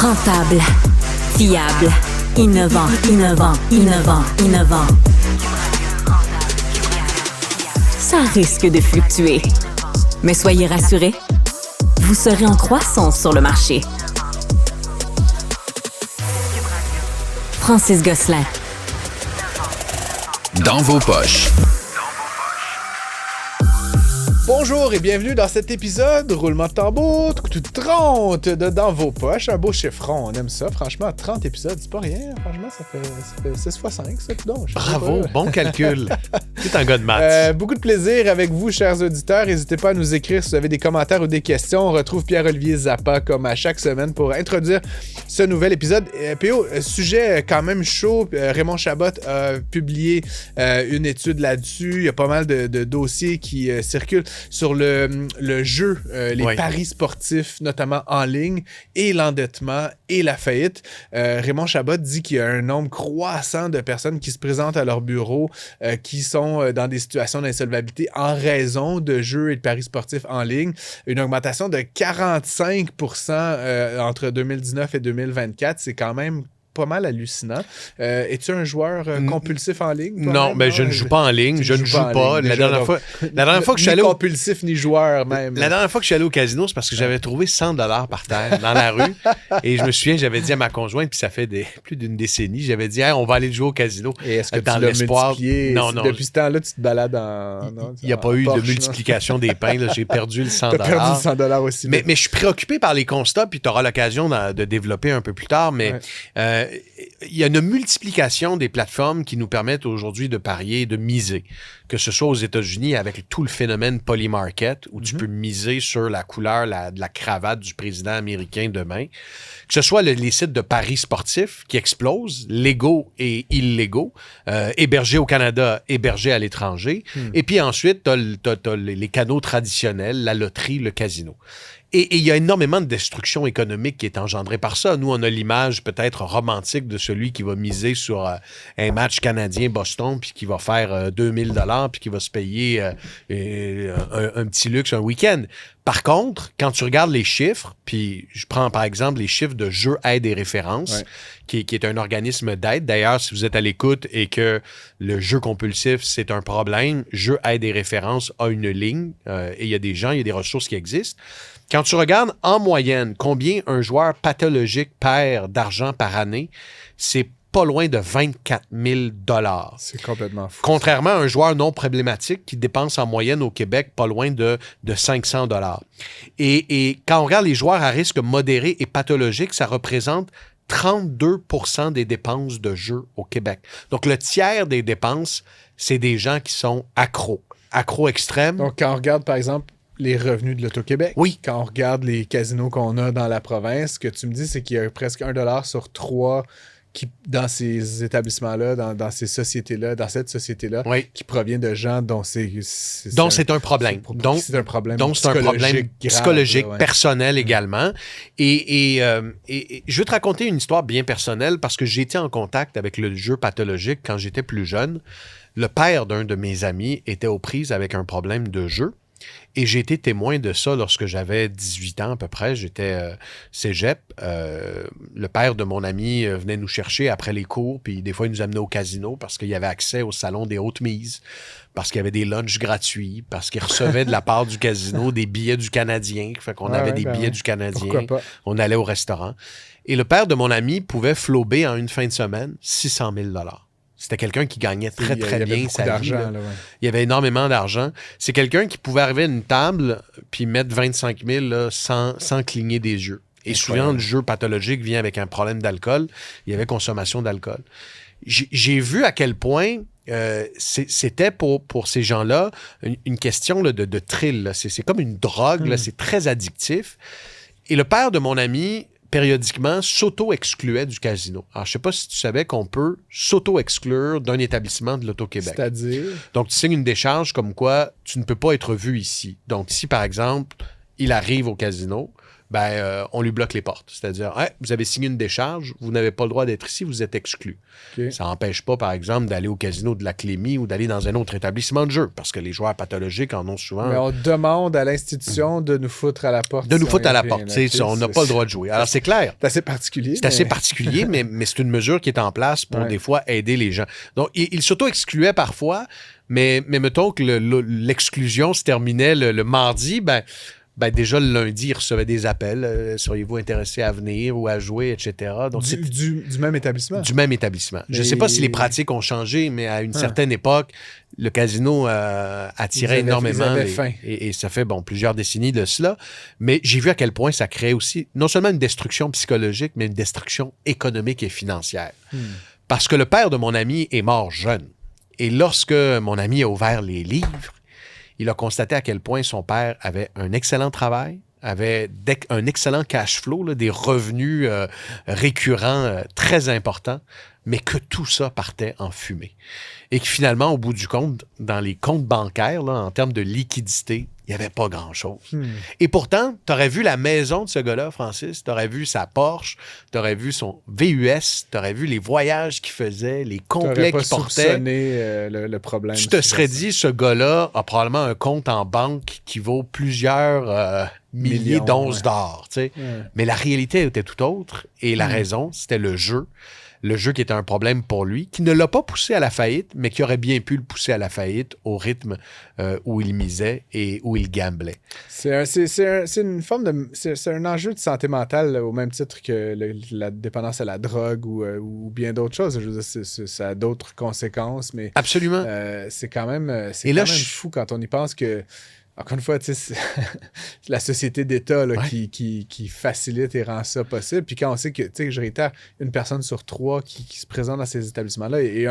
Rentable, fiable, innovant. Ça risque de fluctuer. Mais soyez rassurés, vous serez en croissance sur le marché. Francis Gosselin. Dans vos poches. Bonjour et bienvenue dans cet épisode, roulement de tambour, 30 de Dans vos poches, un beau chiffron, on aime ça, franchement, 30 épisodes, c'est pas rien, franchement, ça fait 6 x 5, ça, tout donc. Bravo, bon calcul. C'est un gars de maths. Beaucoup de plaisir avec vous, chers auditeurs, n'hésitez pas à nous écrire si vous avez des commentaires ou des questions, on retrouve Pierre-Olivier Zappa comme à chaque semaine pour introduire ce nouvel épisode. PO, sujet quand même chaud, Raymond Chabot a publié une étude là-dessus, il y a pas mal de dossiers qui circulent sur le jeu, les paris sportifs, notamment en ligne, et l'endettement et la faillite. Raymond Chabot dit qu'il y a un nombre croissant de personnes qui se présentent à leur bureau, qui sont dans des situations d'insolvabilité en raison de jeux et de paris sportifs en ligne. Une augmentation de 45% entre 2019 et 2024. C'est quand même pas mal hallucinant. Es-tu un joueur compulsif en ligne? Non, mais je ne joue pas en ligne. Je ne joue pas. La dernière fois que je suis allé ni compulsif, ni joueur même. La dernière fois que je suis allé au casino, c'est parce que j'avais trouvé 100$ par terre, dans la rue. Et je me souviens, j'avais dit à ma conjointe, puis ça fait plus d'une décennie, j'avais dit, hey, on va aller jouer au casino. Et est-ce que dans tu l'as l'espoir... multiplié? Non. Depuis ce temps-là, tu te balades en... Il n'y a pas eu de multiplication des pains. Là. J'ai perdu le 100$. T'as perdu le 100$ aussi. Mais je suis préoccupé par les constats, puis tu auras l'occasion de développer un peu plus tard. Mais il y a une multiplication des plateformes qui nous permettent aujourd'hui de parier et de miser. Que ce soit aux États-Unis avec tout le phénomène Polymarket, où tu peux miser sur la couleur de la cravate du président américain demain. Que ce soit les sites de paris sportifs qui explosent, légaux et illégaux, hébergés au Canada, hébergés à l'étranger. Et puis ensuite, tu as les canaux traditionnels, la loterie, le casino. Et il y a énormément de destruction économique qui est engendrée par ça. Nous, on a l'image peut-être romantique de celui qui va miser sur un match canadien-Boston puis qui va faire 2000$, puis qui va se payer un petit luxe un week-end. Par contre, quand tu regardes les chiffres, puis je prends par exemple les chiffres de Jeux, Aide et Références, qui est un organisme d'aide. D'ailleurs, si vous êtes à l'écoute et que le jeu compulsif, c'est un problème, Jeux, Aide et Références a une ligne et il y a des ressources qui existent. Quand tu regardes en moyenne combien un joueur pathologique perd d'argent par année, c'est pas loin de 24 000$. C'est complètement fou. Contrairement à un joueur non problématique qui dépense en moyenne au Québec pas loin de 500$. Et quand on regarde les joueurs à risque modéré et pathologique, ça représente 32% des dépenses de jeu au Québec. Donc, le tiers des dépenses, c'est des gens qui sont accros extrêmes. Donc, quand on regarde, par exemple, les revenus de l'Auto-Québec. Oui. Quand on regarde les casinos qu'on a dans la province, ce que tu me dis, c'est qu'il y a presque 1$ sur 3 qui, dans ces établissements-là, dans ces sociétés-là, dans cette société-là, qui provient de gens dont c'est un problème. Donc, c'est un problème psychologique, grave, personnel également. Et je veux te raconter une histoire bien personnelle parce que j'ai été en contact avec le jeu pathologique quand j'étais plus jeune. Le père d'un de mes amis était aux prises avec un problème de jeu. Et j'ai été témoin de ça lorsque j'avais 18 ans à peu près. J'étais cégep. Le père de mon ami venait nous chercher après les cours, puis des fois, il nous amenait au casino parce qu'il y avait accès au salon des hautes mises, parce qu'il y avait des lunchs gratuits, parce qu'il recevait de la part du casino des billets du Canadien. Fait qu'on avait des billets du Canadien. On allait au restaurant. Et le père de mon ami pouvait flober en une fin de semaine 600 000$. C'était quelqu'un qui gagnait très bien sa vie. Là. Il y avait énormément d'argent. C'est quelqu'un qui pouvait arriver à une table puis mettre 25 000 là, sans cligner des yeux. Et souvent, le jeu pathologique vient avec un problème d'alcool. Il y avait consommation d'alcool. J'ai vu à quel point c'était pour ces gens-là une question là, de thrill. Là. C'est comme une drogue. Là. C'est très addictif. Et le père de mon ami périodiquement, s'auto-excluait du casino. Alors, je ne sais pas si tu savais qu'on peut s'auto-exclure d'un établissement de l'Auto-Québec. C'est-à-dire? Donc, tu signes une décharge comme quoi tu ne peux pas être vu ici. Donc, si, par exemple, il arrive au casino, on lui bloque les portes. C'est-à-dire, vous avez signé une décharge, vous n'avez pas le droit d'être ici, vous êtes exclu. Okay. Ça n'empêche pas, par exemple, d'aller au casino de la Clémie ou d'aller dans un autre établissement de jeu, parce que les joueurs pathologiques en ont souvent... Mais on demande à l'institution de nous foutre à la porte. De nous foutre à la porte. On n'a pas le droit de jouer. Alors, c'est clair. C'est assez particulier. C'est assez particulier, mais c'est une mesure qui est en place pour, des fois, aider les gens. Donc, il s'auto-excluait parfois, mais mettons que l'exclusion se terminait le mardi, déjà, le lundi, il recevait des appels. Seriez-vous intéressé à venir ou à jouer, etc. Donc, du même établissement? Du même établissement. Je ne sais pas si les pratiques ont changé, mais à une certaine époque, le casino attirait énormément. Et ça fait plusieurs décennies de cela. Mais j'ai vu à quel point ça crée aussi non seulement une destruction psychologique, mais une destruction économique et financière. Parce que le père de mon ami est mort jeune. Et lorsque mon ami a ouvert les livres, il a constaté à quel point son père avait un excellent travail, avait un excellent cash flow, là, des revenus récurrents très importants, mais que tout ça partait en fumée. Et que finalement, au bout du compte, dans les comptes bancaires, là, en termes de liquidité, il n'y avait pas grand-chose. Et pourtant, tu aurais vu la maison de ce gars-là, Francis, tu aurais vu sa Porsche, tu aurais vu son VUS, tu aurais vu les voyages qu'il faisait, les complets qu'il portait. Le problème. Tu te serais dit, ce gars-là a probablement un compte en banque qui vaut plusieurs milliers d'onces d'or. Tu sais. Mais la réalité était tout autre. Et la raison, c'était le jeu. Le jeu qui était un problème pour lui, qui ne l'a pas poussé à la faillite, mais qui aurait bien pu le pousser à la faillite au rythme où il misait et où il gamblait. C'est une forme de... C'est un enjeu de santé mentale, là, au même titre que la dépendance à la drogue ou bien d'autres choses. Je veux dire, ça a d'autres conséquences, mais... Absolument. C'est quand même, fou quand on y pense que... Encore une fois, tu sais, c'est la société d'État là, qui facilite et rend ça possible. Puis quand on sait que, tu sais, je réitère, une personne sur 3 qui se présente dans ces établissements-là et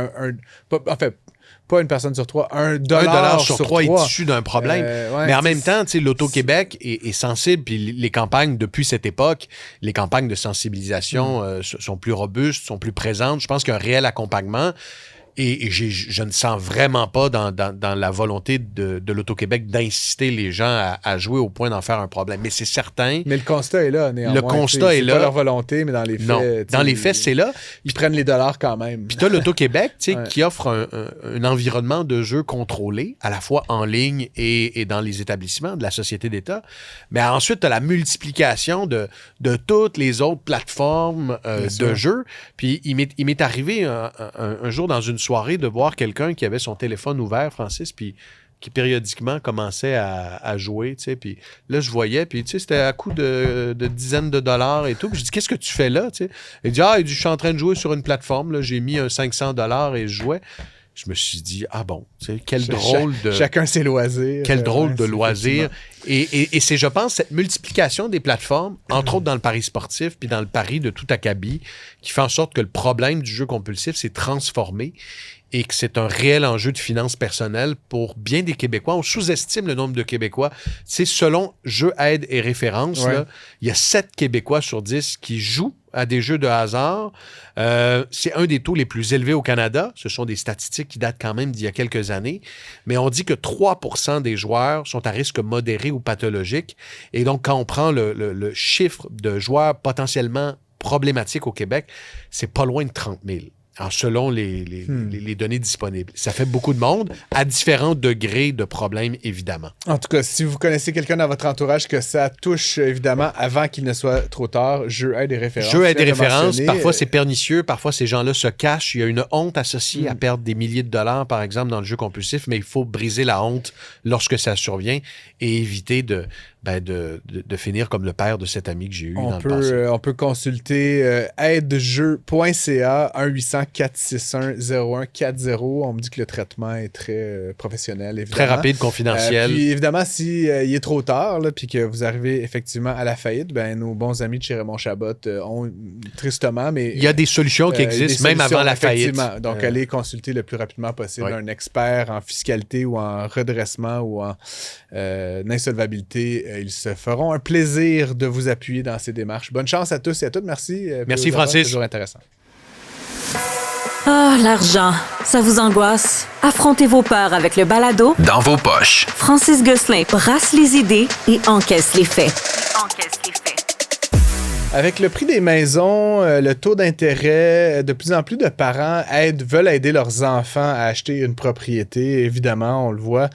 pas une personne sur 3, $1 sur 3 est issu d'un problème. Mais en même temps, tu sais, l'Auto-Québec est sensible, puis les campagnes, depuis cette époque, les campagnes de sensibilisation sont plus robustes, sont plus présentes. Je pense qu'il y a un réel accompagnement. Et je ne sens vraiment pas dans la volonté de l'Auto-Québec d'inciter les gens à jouer au point d'en faire un problème. Mais c'est certain. Mais le constat est là, néanmoins. Le constat est là. C'est pas leur volonté, mais dans les faits... Non, dans les faits, c'est là. Ils prennent les dollars quand même. Puis tu as l'Auto-Québec, tu sais, qui offre un environnement de jeu contrôlé, à la fois en ligne et dans les établissements de la société d'État. Mais ensuite, tu as la multiplication de toutes les autres plateformes de jeux. Puis il m'est arrivé un jour dans une soirée de voir quelqu'un qui avait son téléphone ouvert, Francis, puis qui périodiquement commençait à jouer, tu sais, puis là, je voyais, puis tu sais, c'était à coût de dizaines de dollars et tout, puis je dis, qu'est-ce que tu fais là, tu sais? Il dit, je suis en train de jouer sur une plateforme, là, j'ai mis un $500 et je jouais. Je me suis dit, bon, tu sais, quel drôle de... Chacun ses loisirs. Quel drôle de loisir. Et c'est, je pense, cette multiplication des plateformes, entre autres dans le pari sportif, puis dans le pari de tout acabit, qui fait en sorte que le problème du jeu compulsif s'est transformé et que c'est un réel enjeu de finances personnelles pour bien des Québécois. On sous-estime le nombre de Québécois. C'est selon Jeux, Aide et Référence, là, il y a 7 Québécois sur 10 qui jouent à des jeux de hasard. C'est un des taux les plus élevés au Canada. Ce sont des statistiques qui datent quand même d'il y a quelques années. Mais on dit que 3% des joueurs sont à risque modéré ou pathologique. Et donc, quand on prend le chiffre de joueurs potentiellement problématiques au Québec, c'est pas loin de 30 000. Alors, selon les données disponibles. Ça fait beaucoup de monde, à différents degrés de problèmes, évidemment. En tout cas, si vous connaissez quelqu'un dans votre entourage que ça touche, évidemment, avant qu'il ne soit trop tard, Jeux, Aide et Références. Jeux, Aide et Références, parfois c'est pernicieux, parfois ces gens-là se cachent. Il y a une honte associée à perdre des milliers de dollars, par exemple, dans le jeu compulsif, mais il faut briser la honte lorsque ça survient et éviter de finir comme le père de cet ami que j'ai eu dans le passé. On peut consulter aidejeu.ca 1-800-461-0140. On me dit que le traitement est très professionnel, évidemment. Très rapide, confidentiel. Puis évidemment, si il est trop tard, puis que vous arrivez effectivement à la faillite, nos bons amis de chez Raymond Chabot ont tristement, mais... Il y a des solutions qui existent, même avant la faillite. Donc, allez consulter le plus rapidement possible un expert en fiscalité ou en redressement ou en insolvabilité. Ils se feront un plaisir de vous appuyer dans ces démarches. Bonne chance à tous et à toutes. Merci. Merci, Francis. C'est toujours intéressant. Ah, l'argent, ça vous angoisse? Affrontez vos peurs avec le balado Dans vos poches. Francis Gosselin brasse les idées et encaisse les faits. Avec le prix des maisons, le taux d'intérêt, de plus en plus de parents veulent aider leurs enfants à acheter une propriété. Évidemment, on le voit.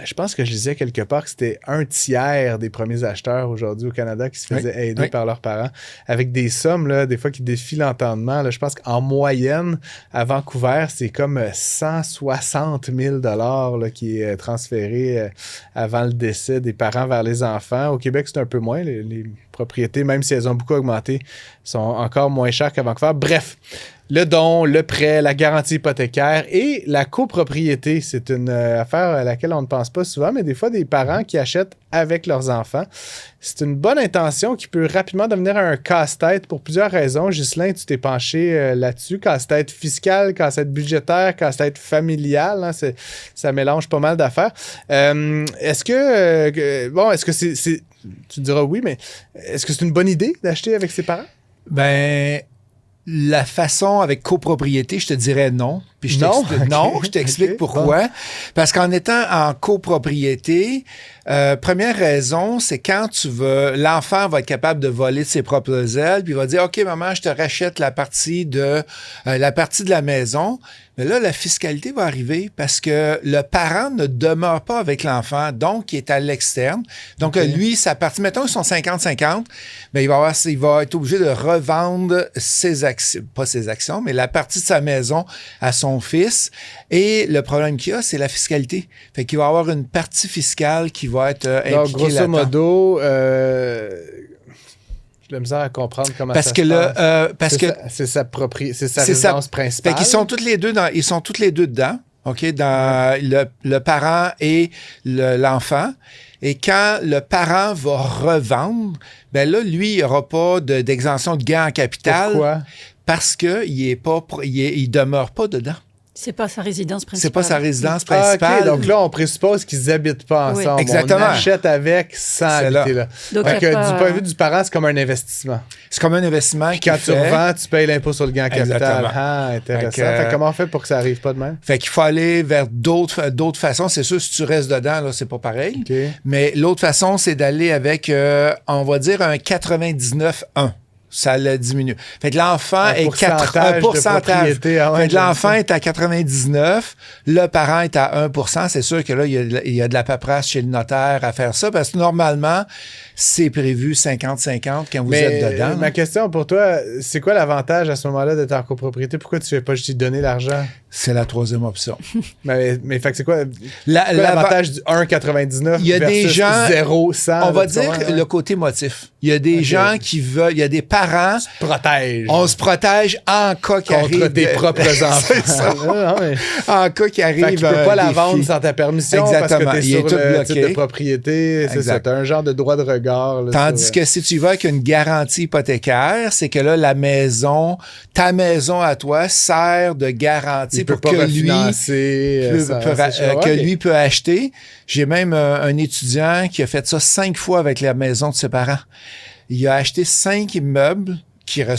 Je pense que je lisais quelque part que c'était 1/3 des premiers acheteurs aujourd'hui au Canada qui se faisaient aider par leurs parents avec des sommes, là, des fois, qui défient l'entendement. Là, je pense qu'en moyenne, à Vancouver, c'est comme 160 000 $ qui est transféré avant le décès des parents vers les enfants. Au Québec, c'est un peu moins. Les propriétés, même si elles ont beaucoup augmenté, sont encore moins chères qu'à Vancouver. Bref, le don, le prêt, la garantie hypothécaire et la copropriété, c'est une affaire à laquelle on ne pense pas souvent, mais des fois, des parents qui achètent avec leurs enfants. C'est une bonne intention qui peut rapidement devenir un casse-tête pour plusieurs raisons. Ghislain, tu t'es penché là-dessus. Casse-tête fiscal, casse-tête budgétaire, casse-tête familial. Hein, ça mélange pas mal d'affaires. Est-ce que c'est... Tu diras oui, mais est-ce que c'est une bonne idée d'acheter avec ses parents? Ben, la façon avec copropriété, je te dirais non. Puis je t'explique pourquoi. Bon. Parce qu'en étant en copropriété, première raison, c'est quand l'enfant va être capable de voler de ses propres ailes, puis il va dire, OK, maman, je te rachète la partie de la maison. Mais là, la fiscalité va arriver parce que le parent ne demeure pas avec l'enfant, donc il est à l'externe. Donc, lui, sa partie, mettons qu'ils sont 50-50, ben, il va être obligé de revendre ses actions, pas ses actions, mais la partie de sa maison à son fils. Et le problème qu'il y a, c'est la fiscalité. Fait qu'il va avoir une partie fiscale qui va être impliquée donc, grosso là-dedans. modo, j'ai de la misère à comprendre comment ça se passe. C'est sa résidence principale. Fait qu'ils sont tous les deux dedans. OK, dans le parent et l'enfant. Et quand le parent va revendre, ben là, lui, il n'y aura pas d'exemption de gain en capital. Pourquoi? Parce qu'il demeure pas dedans. C'est pas sa résidence principale. C'est pas sa résidence principale. OK, donc là, on présuppose qu'ils n'habitent pas ensemble. Oui. Exactement. On achète avec sans habiter là. Donc, du point de vue du parent, c'est comme un investissement. C'est comme un investissement. Puis quand tu revends, tu payes l'impôt sur le gain en capital. Exactement. Ah, intéressant. Fait comment on fait pour que ça n'arrive pas de même? Fait qu'il faut aller vers d'autres façons. C'est sûr, si tu restes dedans, là, c'est pas pareil. Okay. Mais l'autre façon, c'est d'aller avec, on va dire, un 99-1. Ça le diminue. Fait que l'enfant est un pourcentage. Fait que l'enfant est à 99, le parent est à 1%. C'est sûr que là, il y a de la paperasse chez le notaire à faire ça parce que normalement, c'est prévu 50-50 quand vous êtes dedans. Ma question pour toi, c'est quoi l'avantage à ce moment-là d'être en copropriété? Pourquoi tu ne fais pas juste donner l'argent? C'est la troisième option. mais fait que c'est quoi l'avantage du 1,99 il y a versus des gens, 0,100? On va dire le côté motif. Il y a des gens qui veulent, il y a des parents. On se protège en cas qu'il arrive. Contre tes propres enfants. En cas qu'il arrive. Fait que tu peux pas la vendre sans ta permission. Exactement. Parce que t'es sur le titre de propriété. C'est ça. T'as un genre de droit de regard. Là, tandis que si tu vas avec une garantie hypothécaire, c'est que là, ta maison à toi sert de garantie pour que lui peut acheter. J'ai même un étudiant qui a fait ça 5 fois avec la maison de ses parents. Il a acheté 5 immeubles. Tu vas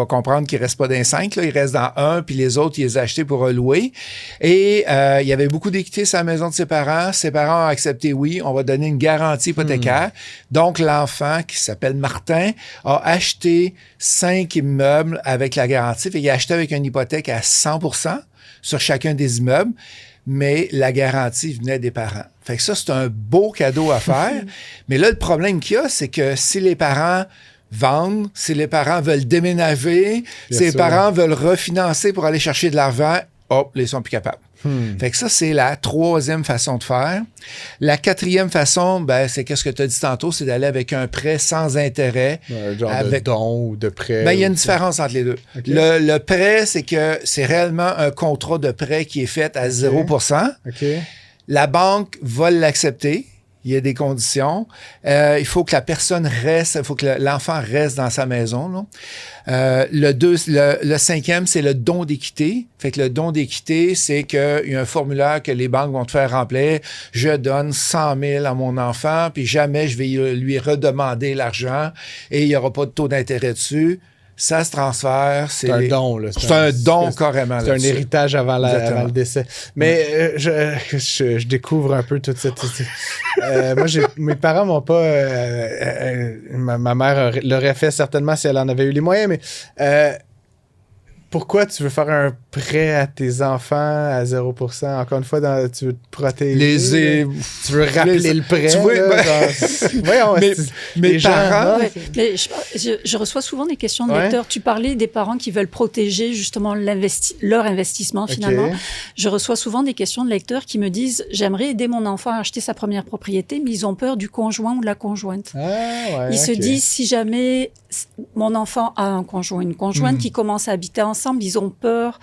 comprendre qu'il ne reste pas dans 5, là, il reste dans 1, puis les autres, il les a achetés pour louer. Et il y avait beaucoup d'équité sur la maison de ses parents. Ses parents ont accepté, oui, on va donner une garantie hypothécaire. Donc, l'enfant, qui s'appelle Martin, a acheté 5 immeubles avec la garantie. Fait, il a acheté avec une hypothèque à 100% sur chacun des immeubles, mais la garantie venait des parents. Fait que ça, c'est un beau cadeau à faire. Mais là, le problème qu'il y a, c'est que si les parents vendent, si les parents veulent déménager, si les parents veulent refinancer pour aller chercher de l'argent, ils sont plus capables. Fait que ça, c'est la troisième façon de faire. La quatrième façon, c'est qu'est-ce que tu as dit tantôt, c'est d'aller avec un prêt sans intérêt. Un genre de don ou de prêt. Il y a une différence entre les deux. Okay. Le prêt, c'est que c'est réellement un contrat de prêt qui est fait à 0%. Okay. La banque va l'accepter. Il y a des conditions. Il faut que la personne reste, il faut que l'enfant reste dans sa maison. Là. Le cinquième, c'est le don d'équité. Fait que le don d'équité, c'est qu'il y a un formulaire que les banques vont te faire remplir. Je donne 100 000 à mon enfant, puis jamais je vais lui redemander l'argent et il n'y aura pas de taux d'intérêt dessus. ça se transfère. C'est un don, là. C'est un don carrément. C'est un héritage avant le décès. Mais je découvre un peu toute cette... moi, mes parents m'ont pas... ma mère l'aurait fait certainement si elle en avait eu les moyens, mais... pourquoi tu veux faire un prêt à tes enfants à 0%? Encore une fois, tu veux te protéger. Tu veux rappeler le prêt. Voyons, mes parents... Mais je reçois souvent des questions de lecteurs. Tu parlais des parents qui veulent protéger justement leur investissement finalement. Okay. Je reçois souvent des questions de lecteurs qui me disent « J'aimerais aider mon enfant à acheter sa première propriété, mais ils ont peur du conjoint ou de la conjointe. Ils se disent « Si jamais mon enfant a un conjoint, une conjointe qui commence à habiter ensemble, ils ont peur,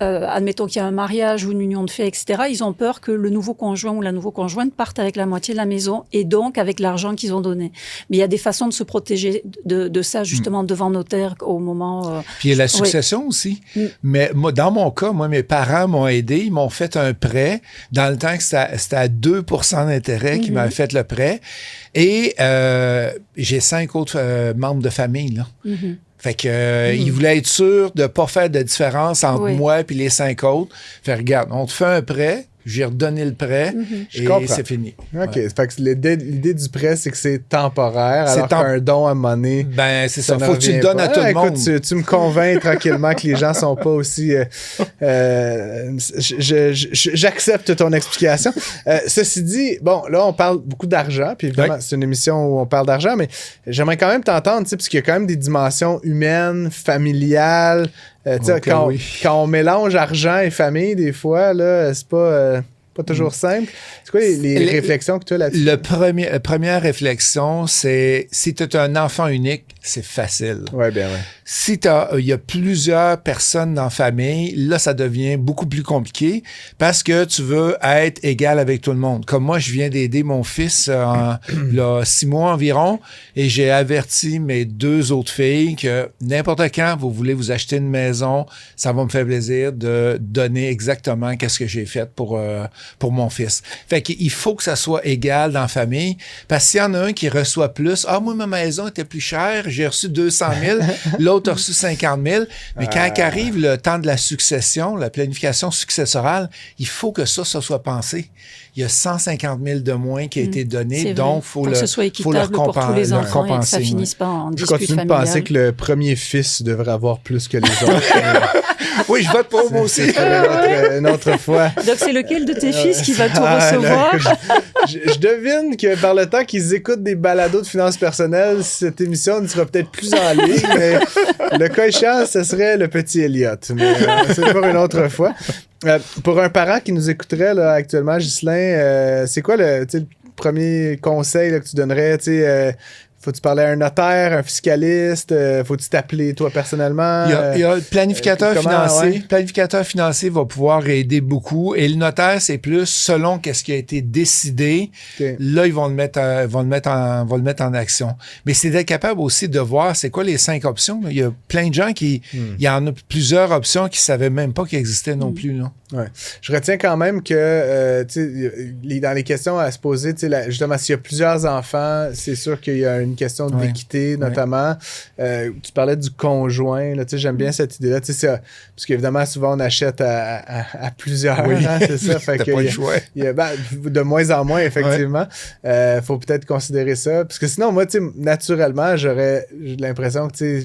admettons qu'il y a un mariage ou une union de fait, etc., ils ont peur que le nouveau conjoint ou la nouvelle conjointe parte avec la moitié de la maison et donc avec l'argent qu'ils ont donné. Mais il y a des façons de se protéger de ça, justement, devant notaire au moment... Puis il y a la succession aussi. Mais moi, dans mon cas, mes parents m'ont aidé, ils m'ont fait un prêt dans le temps que c'était à 2% d'intérêt qu'ils m'avaient fait le prêt. Et j'ai 5 autres membres de famille, là. Fait que il voulait être sûr de ne pas faire de différence entre moi et les 5 autres. Fait regarde, on te fait un prêt, j'ai redonné le prêt et c'est fini. OK. Ouais. Fait que l'idée du prêt, c'est que c'est temporaire, alors qu'un don à monnaie... Ben, c'est ça. Faut que tu le donnes à tout le monde. Écoute, tu me convaincs tranquillement que les gens sont pas aussi... j'accepte ton explication. Ceci dit, bon, là, on parle beaucoup d'argent, puis évidemment, c'est une émission où on parle d'argent, mais j'aimerais quand même t'entendre, parce qu'il y a quand même des dimensions humaines, familiales... quand on mélange argent et famille, des fois, là, c'est pas toujours simple. C'est quoi les réflexions que tu as là-dessus? La première réflexion, c'est si tu es un enfant unique, c'est facile. Oui, bien oui. Si il y a plusieurs personnes dans la famille, là, ça devient beaucoup plus compliqué parce que tu veux être égal avec tout le monde. Comme moi, je viens d'aider mon fils là, 6 mois environ et j'ai averti mes 2 autres filles que n'importe quand vous voulez vous acheter une maison, ça va me faire plaisir de donner exactement qu'est-ce que j'ai fait pour mon fils. Fait qu'il faut que ça soit égal dans la famille parce qu'il y en a un qui reçoit plus. Ah, moi, ma maison était plus chère, j'ai reçu 200 000, l'autre a reçu 50 000. Mais quand arrive le temps de la succession, la planification successorale, il faut que ça soit pensé. Il y a 150 000 de moins qui a été donné, donc faut que ce soit équitable pour tous les enfants et que ça finisse pas en dispute familiale. Je continue de penser que le premier fils devrait avoir plus que les autres. Oui, je vote pour moi aussi. Une autre fois. Donc, c'est lequel de tes fils qui va tout recevoir? Je devine que par le temps qu'ils écoutent des balados de finances personnelles, cette émission ne sera peut-être plus en ligne, mais le cas échéant, ce serait le petit Elliot. Mais c'est pour une autre fois. Pour un parent qui nous écouterait là, actuellement, Ghislain, c'est quoi le premier conseil là, que tu donnerais? Faut-tu parler à un notaire, un fiscaliste? Faut-tu t'appeler toi personnellement? Il y a le planificateur financier. Le planificateur financier va pouvoir aider beaucoup. Et le notaire, c'est plus selon qu'est-ce qui a été décidé. Okay. Là, ils vont le mettre en action. Mais c'est d'être capable aussi de voir c'est quoi les 5 options. Il y a plein de gens qui... Il y en a plusieurs options qui ne savaient même pas qu'il existait non plus. Là. Ouais. Je retiens quand même que dans les questions à se poser, justement, s'il y a plusieurs enfants, c'est sûr qu'il y a une question d'équité, notamment. Tu parlais du conjoint. Là, j'aime bien cette idée-là. Parce qu'évidemment, souvent, on achète à plusieurs. Oui. Hein, c'est ça. Fait que pas le choix. De moins en moins, effectivement. Faut peut-être considérer ça. Parce que sinon, moi, naturellement, j'aurais l'impression que...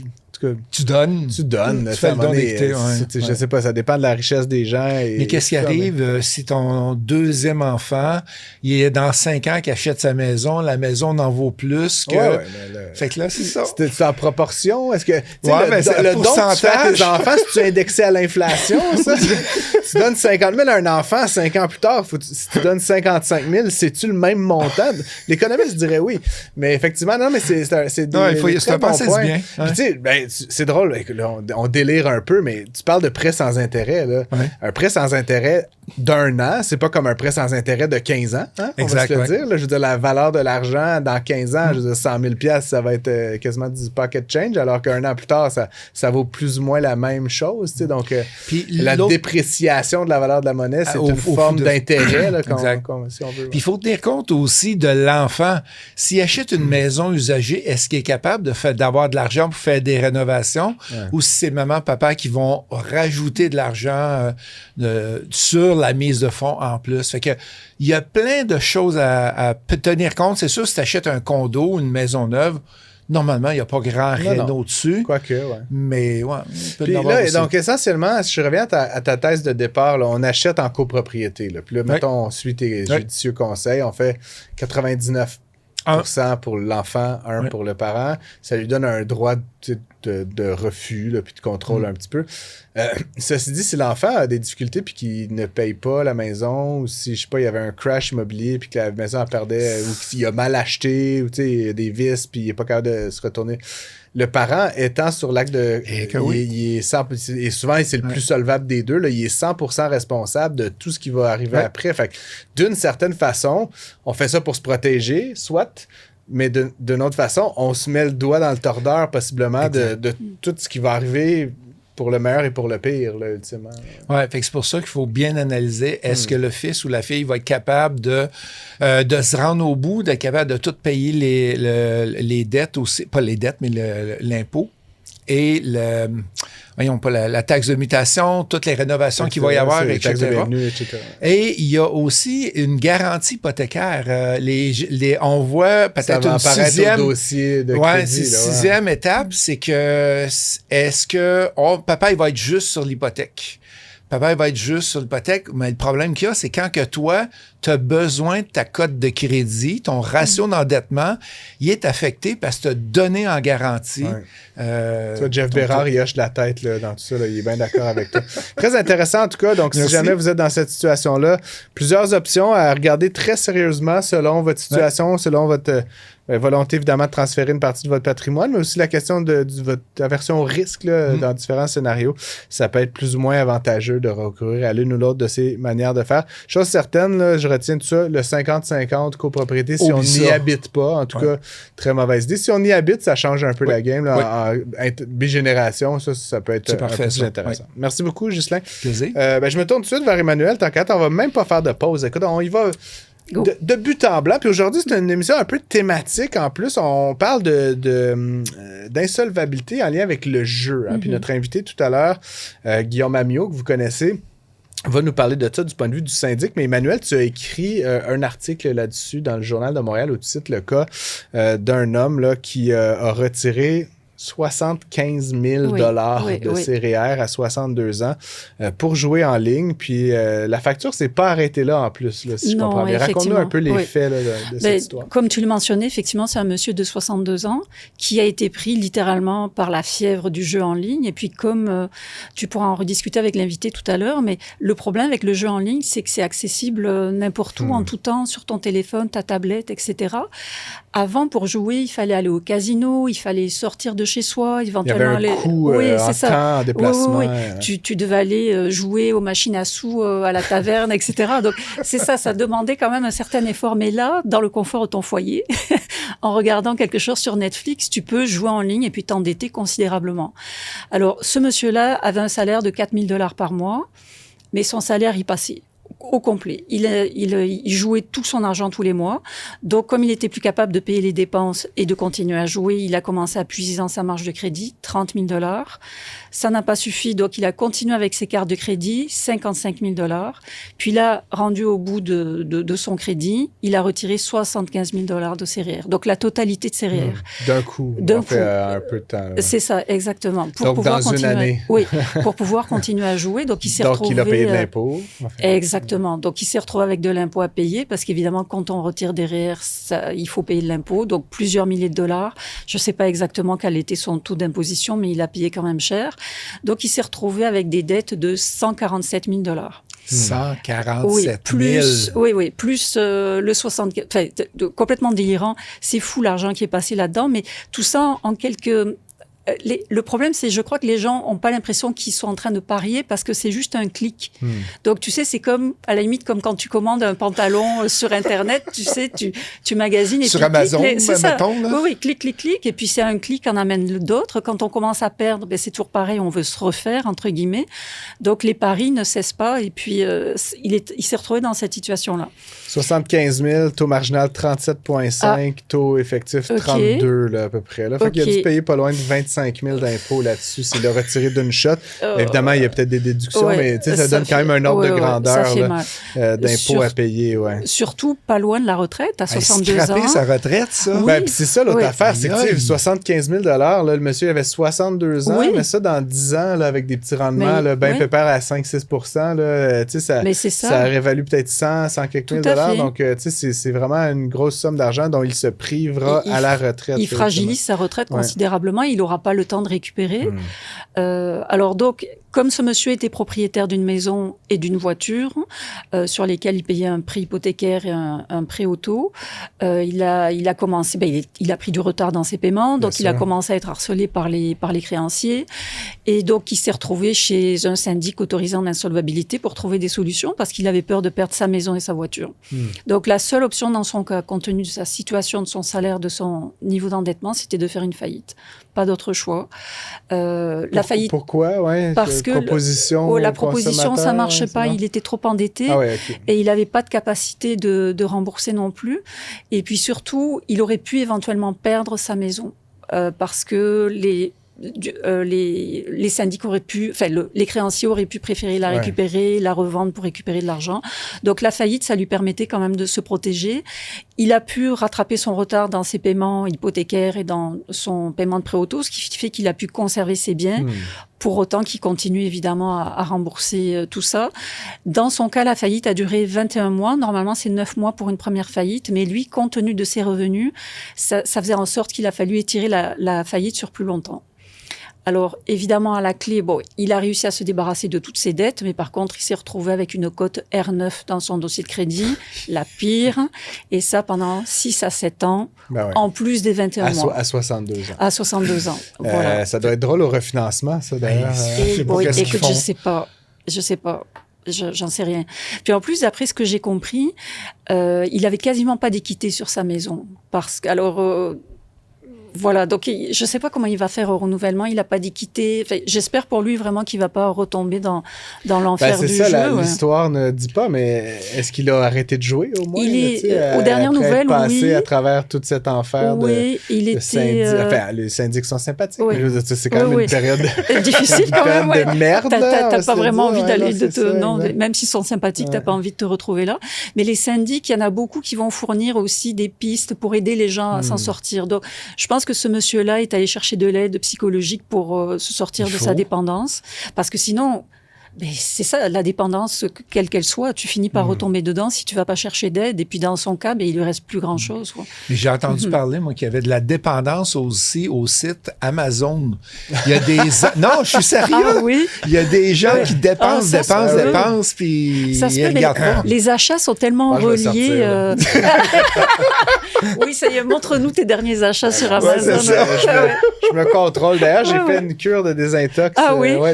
Tu donnes. Tu fais le don d'équité. Je sais pas, ça dépend de la richesse des gens. Mais qu'est-ce qui arrive si ton deuxième enfant, il est dans 5 ans qu'il achète sa maison, la maison n'en vaut plus que... Fait que là, c'est ça. C'est en proportion? Est-ce que le don que tu fais à tes enfants, si tu indexé à l'inflation, ça? Tu donnes 50 000 à un enfant, 5 ans plus tard, si tu donnes 55 000, c'est-tu le même montant? L'économiste dirait oui. Mais effectivement, non, mais c'est un pensée du bien. Puis, c'est drôle, on délire un peu, mais tu parles de prêt sans intérêt. Là. Ouais. Un prêt sans intérêt d'1 an, c'est pas comme un prêt sans intérêt de 15 ans. Hein, exact, on va se le dire. Là, je veux dire, la valeur de l'argent dans 15 ans, je veux dire, 100 000 $, ça va être quasiment du pocket change, alors qu'un an plus tard, ça vaut plus ou moins la même chose. Donc, puis la dépréciation de la valeur de la monnaie, c'est une forme d'intérêt. Là, si on veut. Puis il faut tenir compte aussi de l'enfant. S'il achète une maison usagée, est-ce qu'il est capable d'avoir de l'argent pour faire des rénovations rénovation ou si c'est maman, papa qui vont rajouter de l'argent sur la mise de fonds en plus. Fait que il y a plein de choses à tenir compte. C'est sûr, si tu achètes un condo ou une maison neuve, normalement, il n'y a pas grand réno dessus. Quoique, ouais. Mais, ouais. Puis là, donc, essentiellement, si je reviens à ta thèse de départ, là, on achète en copropriété. Là. Puis là, mettons, on suit tes judicieux conseils, on fait 99% pour l'enfant, 1 pour le parent. Ça lui donne un droit de refus, là, puis de contrôle un petit peu. Ceci dit, si l'enfant a des difficultés puis qu'il ne paye pas la maison, ou si, je sais pas, il y avait un crash immobilier puis que la maison elle perdait, ou qu'il a mal acheté, ou il y a des vices puis il n'est pas capable de se retourner. Le parent étant sur l'acte de... Il est 100%, et souvent, c'est le plus solvable des deux. Là, il est 100% responsable de tout ce qui va arriver après. Fait que, d'une certaine façon, on fait ça pour se protéger, soit... Mais d'une autre façon, on se met le doigt dans le tordeur, possiblement, de tout ce qui va arriver pour le meilleur et pour le pire, là, ultimement. Oui, fait que c'est pour ça qu'il faut bien analyser. Est-ce que le fils ou la fille va être capable de se rendre au bout, d'être capable de tout payer les dettes aussi, pas les dettes, mais l'impôt et la taxe de mutation, toutes les rénovations qu'il va y avoir, etc. Et il y a aussi une garantie hypothécaire. On voit peut-être une sixième... dossier de crédit, sixième étape, c'est que est-ce que papa il va être juste sur l'hypothèque? Papa il va être juste sur l'hypothèque, mais le problème qu'il y a, c'est quand que toi, tu as besoin de ta cote de crédit, ton ratio d'endettement, il est affecté parce que tu as donné en garantie. Toi, Jeff Bérard, il hoche la tête là, dans tout ça. Là, il est bien d'accord avec toi. Très intéressant, en tout cas. Donc, si jamais vous êtes dans cette situation-là, plusieurs options à regarder très sérieusement selon votre situation, selon votre volonté, évidemment, de transférer une partie de votre patrimoine, mais aussi la question de votre aversion au risque là, dans différents scénarios. Ça peut être plus ou moins avantageux de recourir à l'une ou l'autre de ces manières de faire. Chose certaine, là, je retiens tout ça, le 50-50 copropriété, si on n'y habite pas, en tout cas, très mauvaise idée. Si on y habite, ça change un peu la game. Là, en bigénération, ça peut être parfait, un peu plus intéressant. Merci beaucoup, Ghislain. Plaisir. Je me tourne tout de suite vers Emmanuel. Tant qu'à on va même pas faire de pause. Écoute, on y va... De but en blanc. Puis aujourd'hui, c'est une émission un peu thématique. En plus, on parle d'insolvabilité en lien avec le jeu. Puis notre invité tout à l'heure, Guillaume Amiot, que vous connaissez, va nous parler de ça du point de vue du syndic. Mais Emmanuel, tu as écrit un article là-dessus dans le Journal de Montréal où tu cites le cas d'un homme là, qui a retiré 75 000 de ses REER à 62 ans pour jouer en ligne. Puis la facture s'est pas arrêtée là en plus, là, si je comprends bien. Raconte-nous un peu les faits là, de cette histoire. Comme tu le mentionnais, effectivement, c'est un monsieur de 62 ans qui a été pris littéralement par la fièvre du jeu en ligne. Et puis comme tu pourras en rediscuter avec l'invité tout à l'heure, mais le problème avec le jeu en ligne, c'est que c'est accessible n'importe où, en tout temps, sur ton téléphone, ta tablette, etc. Avant, pour jouer, il fallait aller au casino, il fallait sortir de chez soi, éventuellement... Il y avait un coût en temps, en déplacement. Tu devais aller jouer aux machines à sous à la taverne, etc. Donc, c'est ça demandait quand même un certain effort. Mais là, dans le confort de ton foyer, en regardant quelque chose sur Netflix, tu peux jouer en ligne et puis t'endetter considérablement. Alors, ce monsieur-là avait un salaire de 4 000 $ par mois, mais son salaire y passait au complet. Il jouait tout son argent tous les mois. Donc, comme il n'était plus capable de payer les dépenses et de continuer à jouer, il a commencé à puiser dans sa marge de crédit, 30 000 $. Ça n'a pas suffi, donc il a continué avec ses cartes de crédit, 55 000 $. Puis là, rendu au bout de son crédit, il a retiré 75 000 $ de ses REER. Donc, la totalité de ses REER. D'un coup. Fait un peu de temps. Là. C'est ça, exactement. Pour donc, pouvoir dans une année. Oui, pour pouvoir continuer à jouer. Donc, il s'est retrouvé... Donc, il a payé de l'impôt. Exactement. Donc, il s'est retrouvé avec de l'impôt à payer parce qu'évidemment, quand on retire des REER, il faut payer de l'impôt. Donc, plusieurs milliers de dollars. Je ne sais pas exactement quel était son taux d'imposition, mais il a payé quand même cher. Donc, il s'est retrouvé avec des dettes de 147 000 $. 147 000. Oui, plus le 64... Enfin, complètement délirant. C'est fou l'argent qui est passé là-dedans, mais tout ça en quelques... Le problème, c'est je crois que les gens n'ont pas l'impression qu'ils sont en train de parier parce que c'est juste un clic. Donc, tu sais, c'est comme, à la limite, comme quand tu commandes un pantalon sur Internet, tu sais, tu magasines et sur Amazon, mettons. Là. Oui, clic, et puis c'est un clic en amène d'autres. Quand on commence à perdre, c'est toujours pareil, on veut se refaire, entre guillemets. Donc, les paris ne cessent pas et puis il s'est retrouvé dans cette situation-là. 75 000, taux marginal 37,5, taux effectif 32 là, à peu près. Là. Fait qu'il a dû payer pas loin de 26 25 000 d'impôts là-dessus s'il l'a retiré d'une shot. Évidemment, il y a peut-être des déductions, mais ça donne quand même un ordre de grandeur d'impôts à payer. Ouais. Surtout pas loin de la retraite, à 62 ans. Sa retraite, ça. Oui. Puis c'est ça l'autre affaire, c'est que 75 000 là, le monsieur avait 62 ans, mais ça dans 10 ans, là, avec des petits rendements, pépère à 5-6 ça aurait valu peut-être 100 quelques mille dollars. Donc, c'est vraiment une grosse somme d'argent dont il se privera à la retraite. Il fragilise sa retraite considérablement. Il n'aura pas le temps de récupérer. Alors donc, comme ce monsieur était propriétaire d'une maison et d'une voiture sur lesquelles il payait un prêt hypothécaire et un prêt auto, il a commencé, il a pris du retard dans ses paiements, donc il a commencé à être harcelé par les créanciers, et donc il s'est retrouvé chez un syndic autorisé en insolvabilité pour trouver des solutions parce qu'il avait peur de perdre sa maison et sa voiture. Donc la seule option dans son cas, compte tenu de sa situation, de son salaire, de son niveau d'endettement, c'était de faire une faillite. Pas d'autre choix. La faillite. Pourquoi? Parce que la proposition, ça marchait pas. Il était trop endetté et il n'avait pas de capacité de rembourser non plus. Et puis surtout, il aurait pu éventuellement perdre sa maison parce que les syndics auraient pu, les créanciers auraient pu préférer la récupérer, la revendre pour récupérer de l'argent. Donc la faillite, ça lui permettait quand même de se protéger. Il a pu rattraper son retard dans ses paiements hypothécaires et dans son paiement de prêt auto, ce qui fait qu'il a pu conserver ses biens. Pour autant qu'il continue évidemment à rembourser tout ça. Dans son cas, la faillite a duré 21 mois. Normalement, c'est 9 mois pour une première faillite. Mais lui, compte tenu de ses revenus, ça faisait en sorte qu'il a fallu étirer la faillite sur plus longtemps. Alors, évidemment, à la clé, il a réussi à se débarrasser de toutes ses dettes, mais par contre, il s'est retrouvé avec une cote R9 dans son dossier de crédit, la pire, et ça pendant 6 à 7 ans, en plus des 21 mois. À 62 ans. À 62 ans, voilà. Ça doit être drôle au refinancement, ça, d'ailleurs. Écoute, je sais pas. J'en sais rien. Puis en plus, d'après ce que j'ai compris, il avait quasiment pas d'équité sur sa maison. Parce que, voilà, donc je ne sais pas comment il va faire au renouvellement. Il n'a pas d'équité. Enfin, j'espère pour lui vraiment qu'il ne va pas retomber dans l'enfer du jeu. C'est ça, l'histoire ne dit pas, mais est-ce qu'il a arrêté de jouer au moins? Aux dernières nouvelles, passé à travers toute cette enfer de syndics. Enfin, les syndics sont sympathiques, mais c'est quand même une période difficile quand même. De merde. T'as pas vraiment envie d'aller même s'ils sont sympathiques, t'as pas envie de te retrouver là. Mais les syndics, il y en a beaucoup qui vont fournir aussi des pistes pour aider les gens à s'en sortir. Donc, je pense que ce monsieur-là est allé chercher de l'aide psychologique pour se sortir de sa dépendance. Parce que sinon, c'est ça, la dépendance, quelle qu'elle soit, tu finis par retomber dedans si tu vas pas chercher d'aide. Et puis, dans son cas, il lui reste plus grand-chose. Mais j'ai entendu parler, moi, qu'il y avait de la dépendance aussi au site Amazon. Il y a des... Non, je suis sérieux. Ah, oui? Il y a des gens qui dépensent, puis ils regardent pas. Les achats sont tellement reliés. Oui, ça y est, montre-nous tes derniers achats sur Amazon. C'est ça. Je me contrôle. D'ailleurs, j'ai fait une cure de désintox.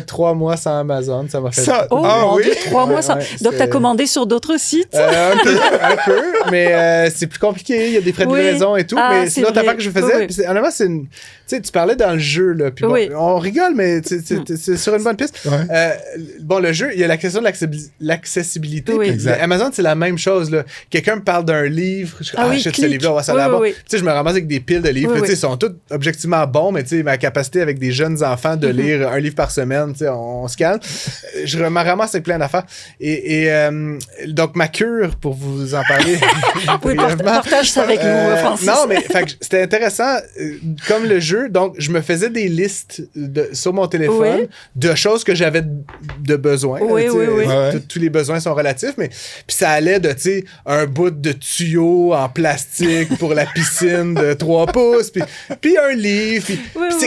3 mois sans Amazon. Ça m'a fait... mon Dieu, 3 mois sans... Donc, tu as commandé sur d'autres sites? Un peu, mais c'est plus compliqué. Il y a des frais de livraison et tout. Mais c'est l'autre affaire que je faisais. Puis, honnêtement, c'est une... Tu sais, tu parlais dans le jeu, là. Puis on rigole, mais c'est sur une bonne piste. Le jeu, il y a la question de l'accessibilité. Amazon, c'est la même chose, là. Quelqu'un me parle d'un livre. Achète ce livre-là, on va s'en aller là-bas. Tu sais, je me ramasse avec des piles de livres. Tu sais, ils sont tous objectivement bons, mais tu sais, ma capacité avec des jeunes enfants de lire un livre par semaine, tu sais, on se calme. Je me ramasse avec plein d'affaires. Et donc, ma cure, pour vous en parler. Partage ça avec nous, Francis. Non, mais c'était intéressant. Comme le jeu, donc, je me faisais des listes sur mon téléphone de choses que j'avais de besoin. Tous les besoins sont relatifs, mais puis ça allait de, tu sais, un bout de tuyau en plastique pour la piscine de 3 pouces, puis un livre. Puis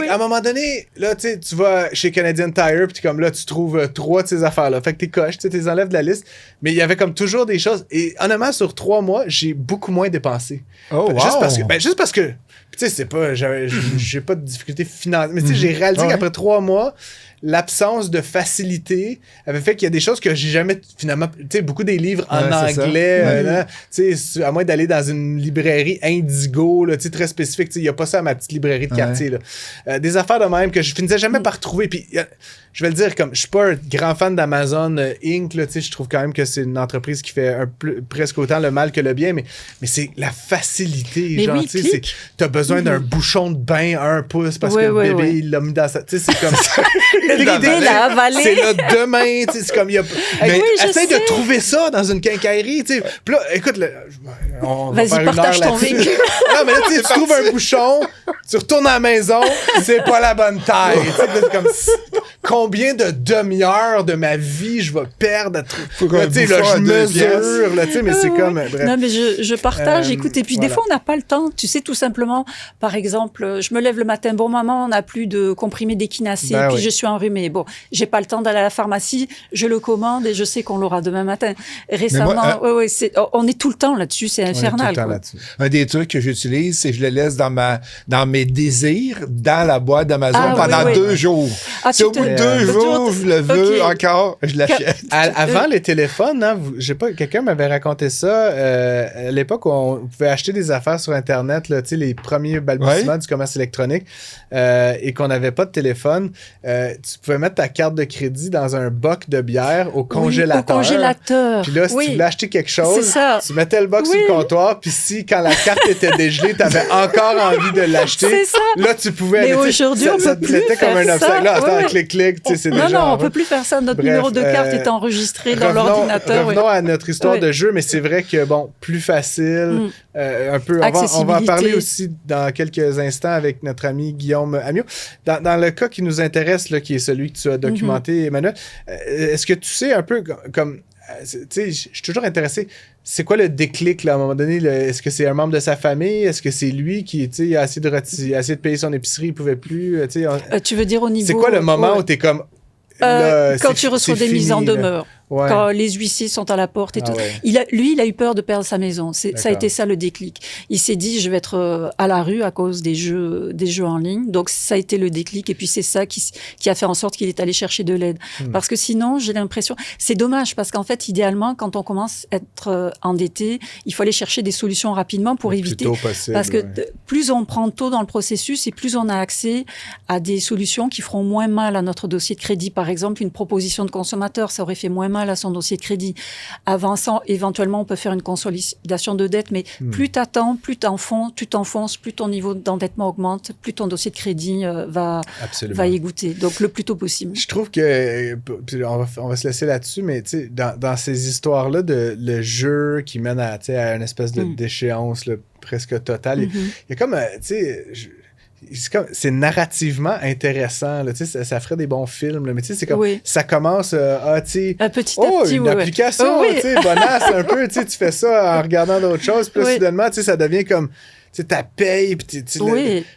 à un moment donné, là, tu sais, tu vas chez Canadian Tire, puis comme là, tu trouves 3 de ces affaires-là. Fait que t'es coches, tu les enlèves de la liste. Mais il y avait comme toujours des choses. Et honnêtement, sur 3 mois, j'ai beaucoup moins dépensé. Juste parce que tu sais, c'est pas... J'ai pas de difficulté financière. Mais tu sais, j'ai réalisé qu'après 3 mois, l'absence de facilité avait fait qu'il y a des choses que j'ai jamais... Finalement, tu sais, beaucoup des livres en anglais, tu sais, à moins d'aller dans une librairie Indigo, tu sais, très spécifique. Tu sais, il y a pas ça à ma petite librairie de quartier, là. Des affaires de même que je finissais jamais par retrouver. Puis, je vais le dire, comme je suis pas un grand fan d'Amazon Inc., là, tu sais, je trouve quand même que c'est une entreprise qui fait presque autant le mal que le bien, mais c'est la facilité, tu sais, t'as besoin besoin d'un bouchon de bain 1 pouce parce que le bébé, il l'a mis dans sa... Tu sais, c'est comme ça. Le bébé l'a avalé. C'est là demain, tu sais, c'est comme... essaye de trouver ça dans une quincaillerie, tu sais. Puis là, écoute, on va faire partage une heure ton vécu. Non, mais là, tu trouves un bouchon, tu retournes à la maison, c'est pas la bonne taille. C'est comme... Combien de demi-heures de ma vie je vais perdre à là, je mesure, là, mais c'est comme... Bref. Non, mais je partage, écoute, et puis des fois, on n'a pas le temps. Tu sais, tout simplement, par exemple, je me lève le matin, bon, maman, on n'a plus de comprimé d'échinacée, puis je suis enrhumée. Bon, j'ai pas le temps d'aller à la pharmacie, je le commande et je sais qu'on l'aura demain matin. Récemment, on est tout le temps là-dessus, c'est infernal. Un des trucs que j'utilise, c'est que je le laisse dans mes désirs, dans la boîte d'Amazon pendant 2 jours. Au bout de 2 jours, je le veux encore, je l'achète. Avant les téléphones, hein, je sais pas, quelqu'un m'avait raconté ça, à l'époque où on pouvait acheter des affaires sur Internet, là, les premiers balbutiements du commerce électronique, et qu'on n'avait pas de téléphone, tu pouvais mettre ta carte de crédit dans un boc de bière au congélateur. Puis là, si tu voulais acheter quelque chose, tu mettais le boc sur le comptoir, puis si, quand la carte était dégelée, tu avais encore envie de l'acheter, là, tu pouvais... Mais aujourd'hui, on peut plus faire comme un obstacle. Là, attends, clic, tu sais, c'est déjà... Non, on peut plus faire ça. Notre numéro de carte est enregistré dans l'ordinateur. Revenons à notre histoire de jeu, mais c'est vrai que, bon, plus facile, un peu... On va en parler aussi dans quelques instants avec notre ami Guillaume Amiot. Dans le cas qui nous intéresse, là, qui est celui que tu as documenté, Emmanuel, est-ce que tu sais un peu comme... Tu sais, je suis toujours intéressé. C'est quoi le déclic, là, à un moment donné? Est-ce que c'est un membre de sa famille? Est-ce que c'est lui qui, tu sais, a essayé de payer son épicerie, il pouvait plus? Tu veux dire au niveau... C'est quoi le moment où t'es comme... quand tu reçois des mises en demeure. Ouais. Quand les huissiers sont à la porte et tout. Ouais. Il a eu peur de perdre sa maison. Ça a été ça le déclic. Il s'est dit, je vais être à la rue à cause des jeux en ligne. Donc, ça a été le déclic. Et puis, c'est ça qui a fait en sorte qu'il est allé chercher de l'aide. Parce que sinon, j'ai l'impression... C'est dommage parce qu'en fait, idéalement, quand on commence à être endetté, il faut aller chercher des solutions rapidement pour éviter... Possible, parce que plus on prend tôt dans le processus et plus on a accès à des solutions qui feront moins mal à notre dossier de crédit. Par exemple, une proposition de consommateur, ça aurait fait moins mal à son dossier de crédit. Avançant, éventuellement, on peut faire une consolidation de dette, mais plus t'attends, plus t'enfonces, plus ton niveau d'endettement augmente, plus ton dossier de crédit va égoutter. Donc, le plus tôt possible. Je trouve que, on va se laisser là-dessus, mais tu sais, dans ces histoires-là, le jeu qui mène à une espèce de déchéance là, presque totale, il y a comme, tu sais... C'est narrativement intéressant, là, ça ferait des bons films, là, mais c'est comme ça commence petit à petit, une application, bonasse un peu, tu fais ça en regardant d'autres choses, puis là, soudainement, ça devient comme ta paye, puis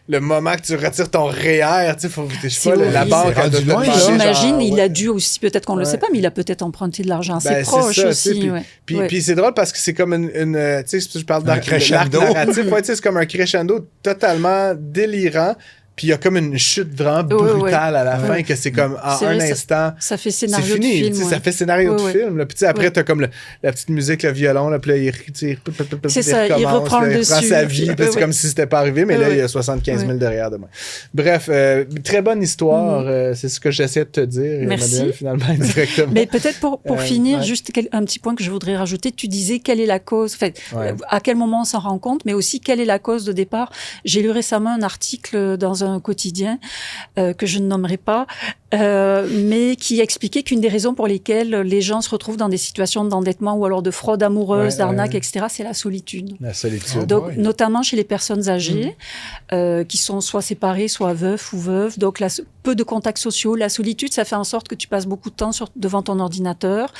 le moment que tu retires ton REER, je sais pas, la banque a de j'imagine, il a dû aussi, peut-être qu'on ne le sait pas, mais il a peut-être emprunté de l'argent à ses proches aussi. Puis c'est drôle parce que c'est comme une tu sais, je parle d'un crescendo narratif, c'est comme un crescendo totalement délirant. Puis il y a comme une chute vraiment brutale à la fin, que c'est comme en un instant. Ça fait scénario de film. Ça fait scénario de film. Puis après, t'as comme la petite musique, le violon, là, puis là, il reprend le dessus. Il reprend sa vie, puis c'est comme si c'était pas arrivé, mais là, il y a 75 000 derrière de moi. Bref, très bonne histoire. C'est ce que j'essaie de te dire, Emmanuel, finalement, indirectement. Mais peut-être pour finir, juste un petit point que je voudrais rajouter. Tu disais quelle est la cause, en fait, à quel moment on s'en rend compte, mais aussi quelle est la cause de départ. J'ai lu récemment un article dans un quotidien que je ne nommerai pas, mais qui expliquait qu'une des raisons pour lesquelles les gens se retrouvent dans des situations d'endettement ou alors de fraude amoureuse, d'arnaque, etc., c'est la solitude. La solitude. Donc, notamment chez les personnes âgées, qui sont soit séparées, soit veufs ou veuves. Donc, peu de contacts sociaux. La solitude, ça fait en sorte que tu passes beaucoup de temps devant ton ordinateur.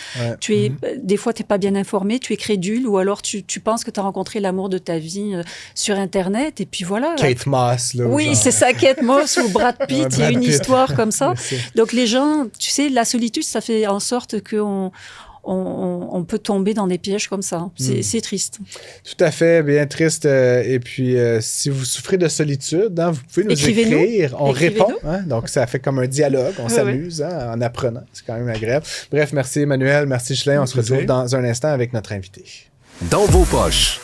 Des fois, tu n'es pas bien informé, tu es crédule, ou alors tu penses que tu as rencontré l'amour de ta vie sur Internet, et puis voilà. Kate Moss, là. Oui, c'est ça, Kate Moss ou Brad Pitt, il y a une histoire comme ça. Donc les gens, tu sais, la solitude, ça fait en sorte qu'on peut tomber dans des pièges comme ça. C'est triste. Tout à fait, bien triste. Et puis, si vous souffrez de solitude, vous pouvez nous écrire. On répond. Donc, ça fait comme un dialogue. On s'amuse en apprenant. C'est quand même agréable. Bref, merci Emmanuel, merci Ghislain. On se retrouve dans un instant avec notre invité. Dans vos poches.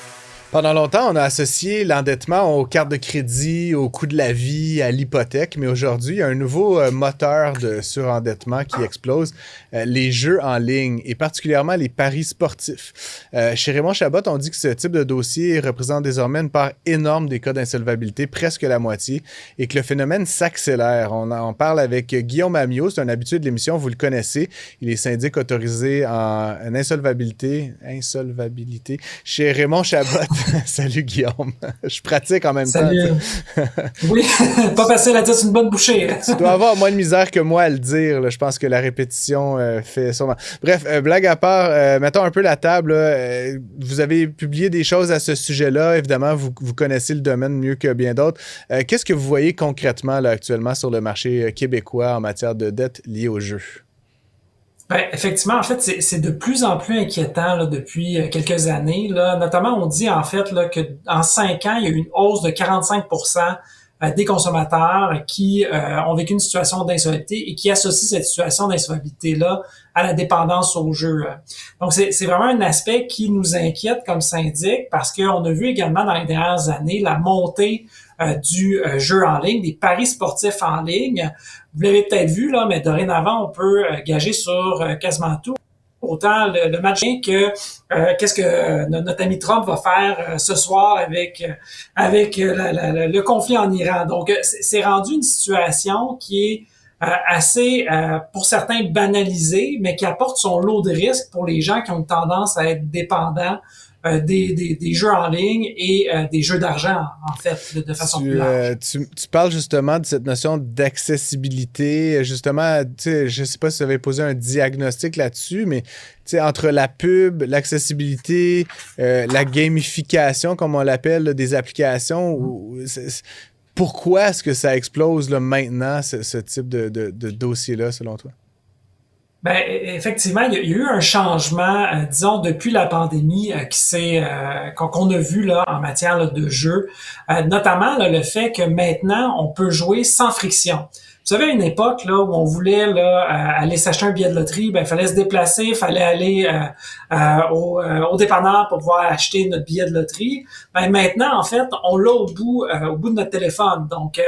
Pendant longtemps, on a associé l'endettement aux cartes de crédit, au coût de la vie, à l'hypothèque, mais aujourd'hui, il y a un nouveau moteur de surendettement qui explose, les jeux en ligne et particulièrement les paris sportifs. Chez Raymond Chabot, on dit que ce type de dossier représente désormais une part énorme des cas d'insolvabilité, presque la moitié, et que le phénomène s'accélère. On parle avec Guillaume Amiot, c'est un habitué de l'émission, vous le connaissez. Il est syndic autorisé en insolvabilité chez Raymond Chabot. Salut Guillaume. Je pratique en même temps. Oui, pas facile à dire, c'est une bonne bouchée. Tu dois avoir moins de misère que moi à le dire. Là. Je pense que la répétition fait sûrement. Bref, blague à part, mettons un peu la table. Là. Vous avez publié des choses à ce sujet-là. Évidemment, vous connaissez le domaine mieux que bien d'autres. Qu'est-ce que vous voyez concrètement là, actuellement sur le marché québécois en matière de dette liée au jeu? Ben, effectivement, en fait, c'est de plus en plus inquiétant là, depuis quelques années. Là. Notamment, on dit en fait là, que en 5 ans, il y a eu une hausse de 45% des consommateurs qui ont vécu une situation d'insolvabilité et qui associent cette situation d'insolvabilité-là à la dépendance au jeu. Donc, c'est vraiment un aspect qui nous inquiète comme syndic parce qu'on a vu également dans les dernières années la montée du jeu en ligne, des paris sportifs en ligne. Vous l'avez peut-être vu, là, mais dorénavant, on peut gager sur quasiment tout. Autant le match que qu'est-ce que notre ami Trump va faire ce soir avec le conflit en Iran. Donc, c'est rendu une situation qui est assez, pour certains, banalisée, mais qui apporte son lot de risques pour les gens qui ont une tendance à être dépendants des jeux en ligne et des jeux d'argent, en fait, de façon plus large. Tu parles justement de cette notion d'accessibilité. Justement, tu sais, je sais pas si vous avez posé un diagnostic là-dessus, mais tu sais, entre la pub, l'accessibilité, la gamification, comme on l'appelle, là, des applications, pourquoi est-ce que ça explose là, maintenant, ce type de dossier-là, selon toi? Ben effectivement, il y a eu un changement, disons depuis la pandémie, qu'on a vu là en matière là, de jeu, notamment là, le fait que maintenant on peut jouer sans friction. Vous savez, à une époque là où on voulait là aller s'acheter un billet de loterie, ben il fallait se déplacer, il fallait aller au dépanneur pour pouvoir acheter notre billet de loterie. Ben maintenant, en fait, on l'a au bout de notre téléphone. Donc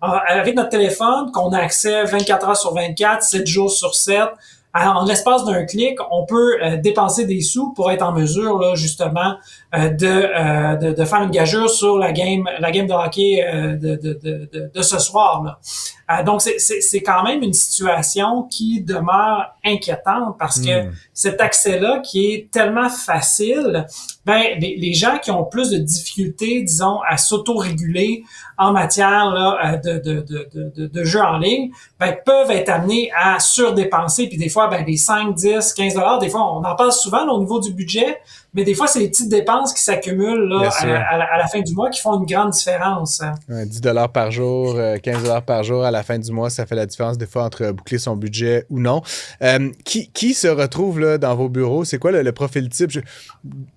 avec notre téléphone, qu'on a accès 24 heures sur 24, 7 jours sur 7, en l'espace d'un clic, on peut dépenser des sous pour être en mesure, là, justement, de faire une gageure sur la game de hockey de ce soir. Là. Donc, c'est quand même une situation qui demeure inquiétante parce que cet accès-là qui est tellement facile, ben les gens qui ont plus de difficultés, disons, à s'auto-réguler en matière là, de jeux en ligne, ben, peuvent être amenés à surdépenser. Puis des fois, ben, les 5, 10, 15 $, des fois, on en parle souvent là, au niveau du budget, mais des fois, c'est les petites dépenses qui s'accumulent là, à la fin du mois qui font une grande différence. Ouais, 10 $ par jour, 15 $ par jour à la fin du mois, ça fait la différence des fois entre boucler son budget ou non. Qui se retrouve là, dans vos bureaux? C'est quoi le profil type?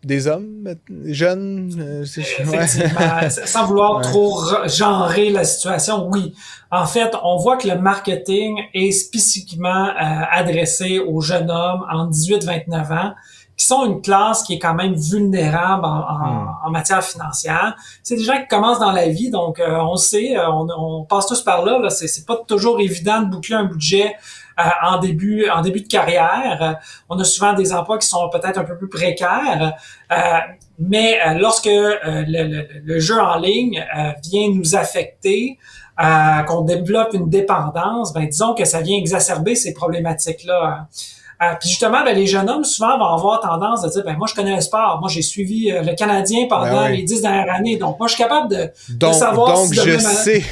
Des hommes, jeunes? Effectivement, sans vouloir trop genrer la situation, oui. En fait, on voit que le marketing est spécifiquement adressé aux jeunes hommes entre 18 et 29 ans, qui sont une classe qui est quand même vulnérable en matière financière. C'est des gens qui commencent dans la vie, donc on sait, on passe tous par là. C'est pas toujours évident de boucler un budget en début de carrière. On a souvent des emplois qui sont peut-être un peu plus précaires, mais lorsque le jeu en ligne vient nous affecter, qu'on développe une dépendance, ben disons que ça vient exacerber ces problématiques-là. Puis justement, ben, les jeunes hommes, souvent, vont avoir tendance à dire, ben moi, je connais le sport. Moi, j'ai suivi le Canadien pendant les 10 dernières années. Donc, moi, je suis capable de savoir donc, si je sais.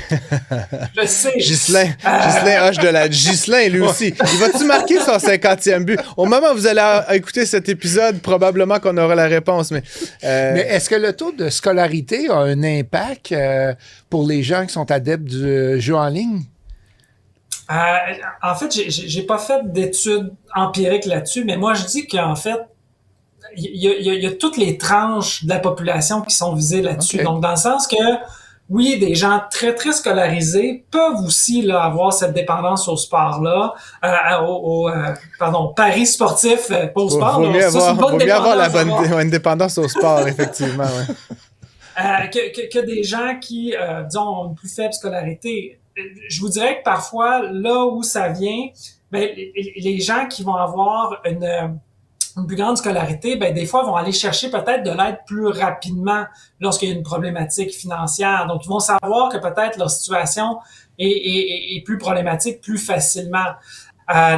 Je sais. Ghislain Hoche de la... Ghislain, lui aussi. Il va-tu marquer son 50e but? Au moment où vous allez écouter cet épisode, probablement qu'on aura la réponse. Mais est-ce que le taux de scolarité a un impact pour les gens qui sont adeptes du jeu en ligne? En fait, j'ai pas fait d'études empiriques là-dessus, mais moi, je dis qu'en fait, il y a toutes les tranches de la population qui sont visées là-dessus. Okay. Donc, dans le sens que oui, des gens très, très scolarisés peuvent aussi là, avoir cette dépendance au sport-là, paris sportif, pas au sport. Vaut mieux avoir une dépendance au sport, effectivement. Ouais. Que des gens qui, disons, ont une plus faible scolarité. Je vous dirais que parfois, là où ça vient, ben, les gens qui vont avoir une plus grande scolarité, ben des fois vont aller chercher peut-être de l'aide plus rapidement lorsqu'il y a une problématique financière. Donc, ils vont savoir que peut-être leur situation est plus problématique plus facilement.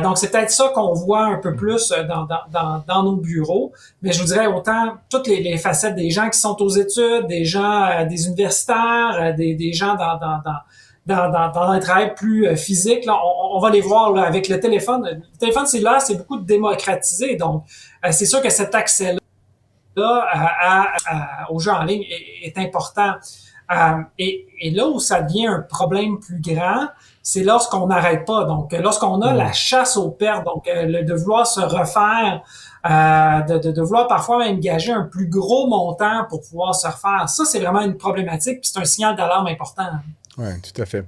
Donc, c'est peut-être ça qu'on voit un peu plus dans nos bureaux. Mais je vous dirais autant toutes les facettes des gens qui sont aux études, des gens, des universitaires, des gens dans un travail plus physique, là, on va les voir là, avec le téléphone. Le téléphone cellulaire, c'est beaucoup démocratisé. Donc, c'est sûr que cet accès-là aux jeux en ligne est important. Et là où ça devient un problème plus grand, c'est lorsqu'on n'arrête pas. Donc, lorsqu'on a la chasse aux pertes, donc de vouloir se refaire, de vouloir parfois même gager un plus gros montant pour pouvoir se refaire. Ça, c'est vraiment une problématique, puis c'est un signal d'alarme important. Oui, tout à fait.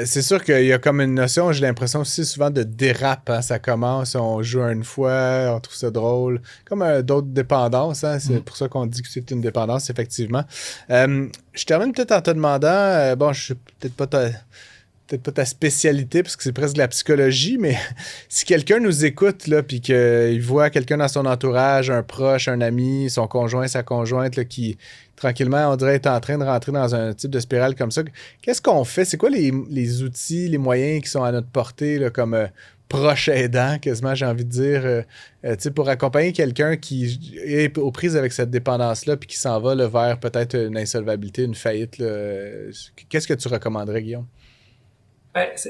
C'est sûr qu'il y a comme une notion, j'ai l'impression aussi souvent de dérape. Hein? Ça commence, on joue une fois, on trouve ça drôle. Comme d'autres dépendances, hein? C'est pour ça qu'on dit que c'est une dépendance, effectivement. Je termine peut-être en te demandant, je suis peut-être pas ta spécialité, parce que c'est presque de la psychologie, mais si quelqu'un nous écoute, là, puis qu'il voit quelqu'un dans son entourage, un proche, un ami, son conjoint, sa conjointe, là, qui, tranquillement, on dirait être en train de rentrer dans un type de spirale comme ça, qu'est-ce qu'on fait? C'est quoi les outils, les moyens qui sont à notre portée, là, comme proche aidant, quasiment, j'ai envie de dire, pour accompagner quelqu'un qui est aux prises avec cette dépendance-là, puis qui s'en va là, vers peut-être une insolvabilité, une faillite, là. Qu'est-ce que tu recommanderais, Guillaume?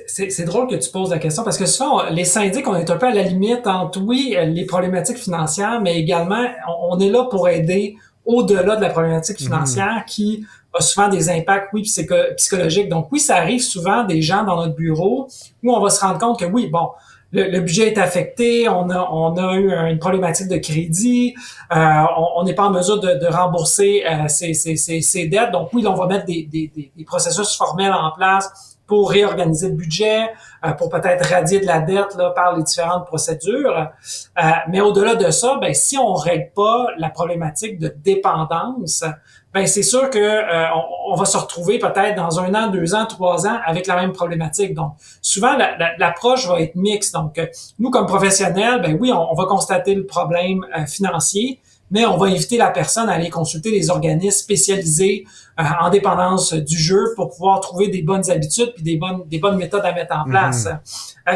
C'est drôle que tu poses la question parce que souvent, les syndics, on est un peu à la limite entre, oui, les problématiques financières, mais également, on est là pour aider au-delà de la problématique financière qui a souvent des impacts, oui, psychologiques. Donc, oui, ça arrive souvent des gens dans notre bureau où on va se rendre compte que, oui, bon, le budget est affecté, on a eu une problématique de crédit, on n'est pas en mesure de rembourser ses dettes. Donc, oui, là, on va mettre des processus formels en place pour réorganiser le budget, pour peut-être radier de la dette là, par les différentes procédures. Mais au-delà de ça, ben, si on ne règle pas la problématique de dépendance, ben, c'est sûr que on va se retrouver peut-être dans 1 an, 2 ans, 3 ans avec la même problématique. Donc, souvent, l'approche va être mixte. Donc, nous, comme professionnels, ben oui, on va constater le problème financier, mais on va inviter la personne à aller consulter les organismes spécialisés en dépendance du jeu pour pouvoir trouver des bonnes habitudes puis des bonnes méthodes à mettre en place.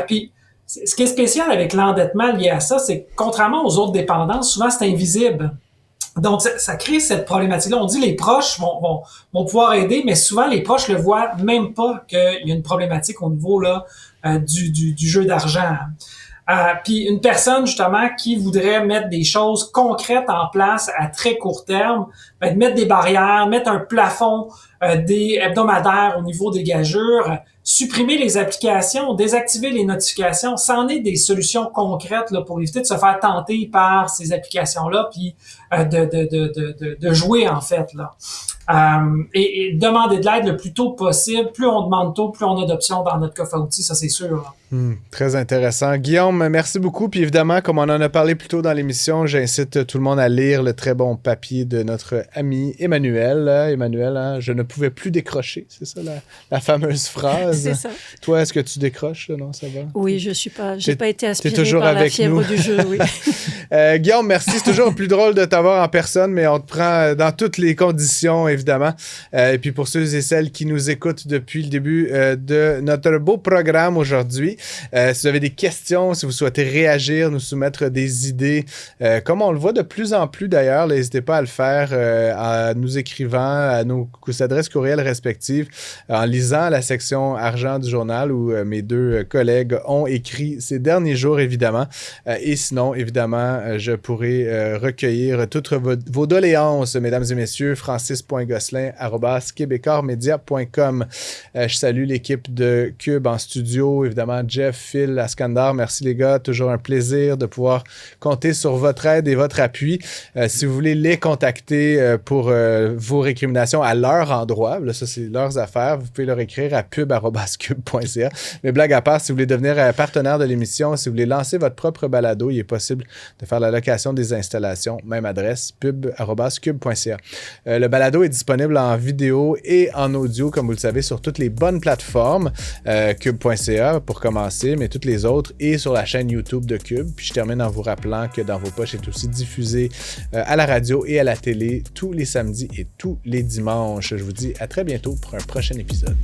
Puis, ce qui est spécial avec l'endettement lié à ça, c'est que contrairement aux autres dépendances, souvent c'est invisible. Donc, ça crée cette problématique-là. On dit les proches vont pouvoir aider, mais souvent les proches le voient même pas qu'il y a une problématique au niveau là du jeu d'argent. Puis une personne justement qui voudrait mettre des choses concrètes en place à très court terme, ben, de mettre des barrières, mettre un plafond des hebdomadaires au niveau des gageurs, supprimer les applications, désactiver les notifications, c'en est des solutions concrètes là, pour éviter de se faire tenter par ces applications-là, puis de jouer en fait là. Et demander de l'aide le plus tôt possible. Plus on demande tôt, plus on a d'options dans notre coffre à outils, ça c'est sûr. Très intéressant. Guillaume, merci beaucoup. Puis évidemment, comme on en a parlé plus tôt dans l'émission, j'incite tout le monde à lire le très bon papier de notre ami Emmanuel. Emmanuel, hein, je ne pouvais plus décrocher, c'est ça la fameuse phrase? C'est ça. Toi, est-ce que tu décroches? Non, ça va? Oui, j'ai pas été aspirée toujours par avec la fièvre nous. du jeu, oui. Guillaume, merci. C'est toujours plus drôle de t'avoir en personne, mais on te prend dans toutes les conditions, évidemment. Et puis pour ceux et celles qui nous écoutent depuis le début de notre beau programme aujourd'hui, si vous avez des questions, si vous souhaitez réagir, nous soumettre des idées, comme on le voit de plus en plus d'ailleurs, n'hésitez pas à le faire en nous écrivant à nos adresses courriel respectives, en lisant la section argent du journal où mes 2 collègues ont écrit ces derniers jours, évidemment. Et sinon, évidemment, je pourrai recueillir toutes vos doléances, mesdames et messieurs, francis.gosselin@quebecormedia.com. Je salue l'équipe de Cube en studio, évidemment, Jeff, Phil, Askandar, merci les gars. Toujours un plaisir de pouvoir compter sur votre aide et votre appui. Si vous voulez les contacter pour vos récriminations à leur endroit, là, ça c'est leurs affaires, vous pouvez leur écrire à pub@cube.ca. Mais blague à part, si vous voulez devenir partenaire de l'émission, si vous voulez lancer votre propre balado, il est possible de faire la location des installations. Même adresse, pub@cube.ca. Le balado est disponible en vidéo et en audio, comme vous le savez, sur toutes les bonnes plateformes. Cube.ca pour commencer, mais toutes les autres, et sur la chaîne YouTube de Cube. Puis je termine en vous rappelant que Dans vos poches est aussi diffusé à la radio et à la télé tous les samedis et tous les dimanches. Je vous dis à très bientôt pour un prochain épisode.